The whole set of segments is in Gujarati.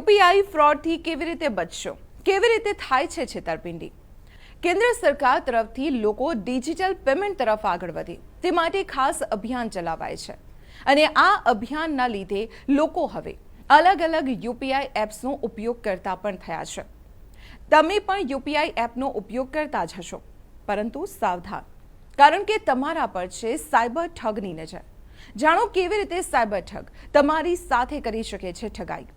યુપીઆઈ ફ્રોડથી કેવી રીતે બચશો? કેવી રીતે થાય છે છેતરપિંડી? કેન્દ્ર સરકાર તરફથી લોકો ડિજિટલ પેમેન્ટ તરફ આગળ વધે તે માટે ખાસ અભિયાન ચલાવાય છે અને આ અભિયાનના લીધે લોકો હવે અલગ અલગ યુપીઆઈ એપ્સનો ઉપયોગ કરતા પણ થયા છે. તમે પણ યુપીઆઈ એપનો ઉપયોગ કરતા જ હશો, પરંતુ સાવધાન, કારણ કે તમારા પર છે સાયબર ઠગની નજર. જાણો કેવી રીતે સાયબર ઠગ તમારી સાથે કરી શકે છે ઠગાઈ.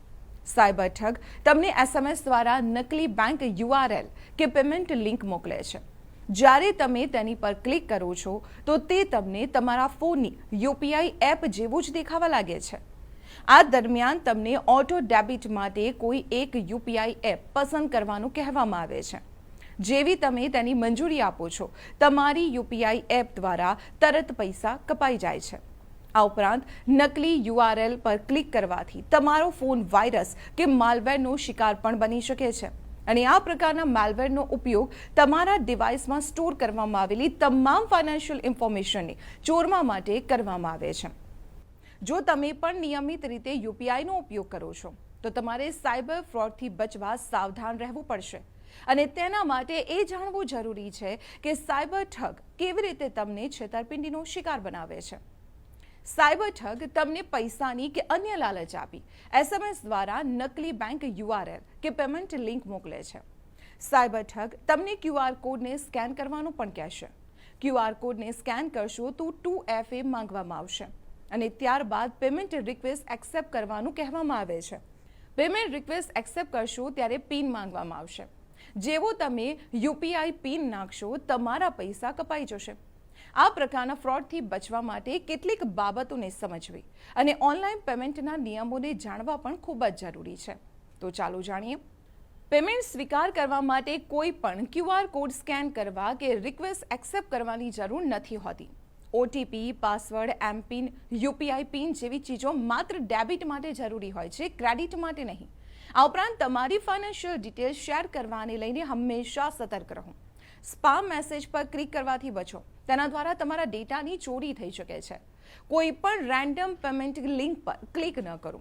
સાયબર ઠગ તમને SMS દ્વારા નકલી બેંક URL કે પેમેન્ટ લિંક મોકલે છે. જ્યારે તમે તેની પર ક્લિક કરો છો તો તે તમને તમારા ફોનની યુપીઆઈ એપ જેવું જ દેખાવા લાગે છે. આ દરમિયાન તમને ઓટો ડેબિટ માટે કોઈ એક યુપીઆઈ એપ પસંદ કરવાનું કહેવામાં આવે છે. જેવી તમે તેની મંજૂરી આપો છો, તમારી યુપીઆઈ એપ દ્વારા તરત પૈસા કપાઈ જાય છે. આ ઉપરાંત નકલી URL પર ક્લિક કરવાથી તમારો ફોન વાયરસ કે માલવેરનો શિકાર પણ બની શકે છે અને આ પ્રકારના માલવેરનો ઉપયોગ તમારા ડિવાઇસમાં સ્ટોર કરવામાં આવેલી તમામ ફાઇનાન્શિયલ ઇન્ફોર્મેશનને ચોરવા માટે કરવામાં આવે છે. જો તમે પણ નિયમિત રીતે યુપીઆઈનો ઉપયોગ કરો છો તો તમારે સાયબર ફ્રોડથી બચવા સાવધાન રહેવું પડશે અને તેના માટે એ જાણવું જરૂરી છે કે સાયબર ઠગ કેવી રીતે તમને છેતરપિંડીનો શિકાર બનાવે છે. સાયબર ઠગ તમને પૈસાની કે અન્ય લાલચ આપી SMS દ્વારા નકલી બેંક URL કે પેમેન્ટ લિંક મોકલે છે. સાયબર ઠગ તમને QR કોડને સ્કેન કરવાનું પણ કહેશે. QR કોડને સ્કેન કરશો તો 2FA માંગવામાં આવશે અને ત્યારબાદ પેમેન્ટ રિક્વેસ્ટ એક્સેપ્ટ કરવાનું કહેવામાં આવે છે. પેમેન્ટ રિક્વેસ્ટ એક્સેપ્ટ કરશો ત્યારે પિન માંગવામાં આવશે. જેવો તમે યુપીઆઈ પિન નાખશો, તમારા પૈસા કપાઈ જશે. આ પ્રકારના ફ્રોડથી બચવા માટે કેટલીક બાબતોને સમજવી અને ઓનલાઈન પેમેન્ટના નિયમોને જાણવા પણ ખૂબ જ જરૂરી છે. તો ચાલો જાણીએ. પેમેન્ટ સ્વીકાર કરવા માટે કોઈ પણ QR કોડ સ્કેન કરવા કે રિક્વેસ્ટ એક્સેપ્ટ કરવાની જરૂર નથી હોતી. OTP, password, MPIN, UPI pin જેવી ચીજો માત્ર ડેબિટ માટે જરૂરી હોય છે, ક્રેડિટ માટે નહીં. આ ઉપરાંત તમારી ફાઇનાન્શિયલ ડિટેલ્સ શેર કરવાને લઈને હંમેશા સતર્ક રહો. સ્પામ મેસેજ પર ક્લિક કરવાથી બચો, તેના દ્વારા તમારા ડેટાની ચોરી થઈ શકે છે. કોઈ પણ રેન્ડમ પેમેન્ટ લિંક પર ક્લિક ન કરો.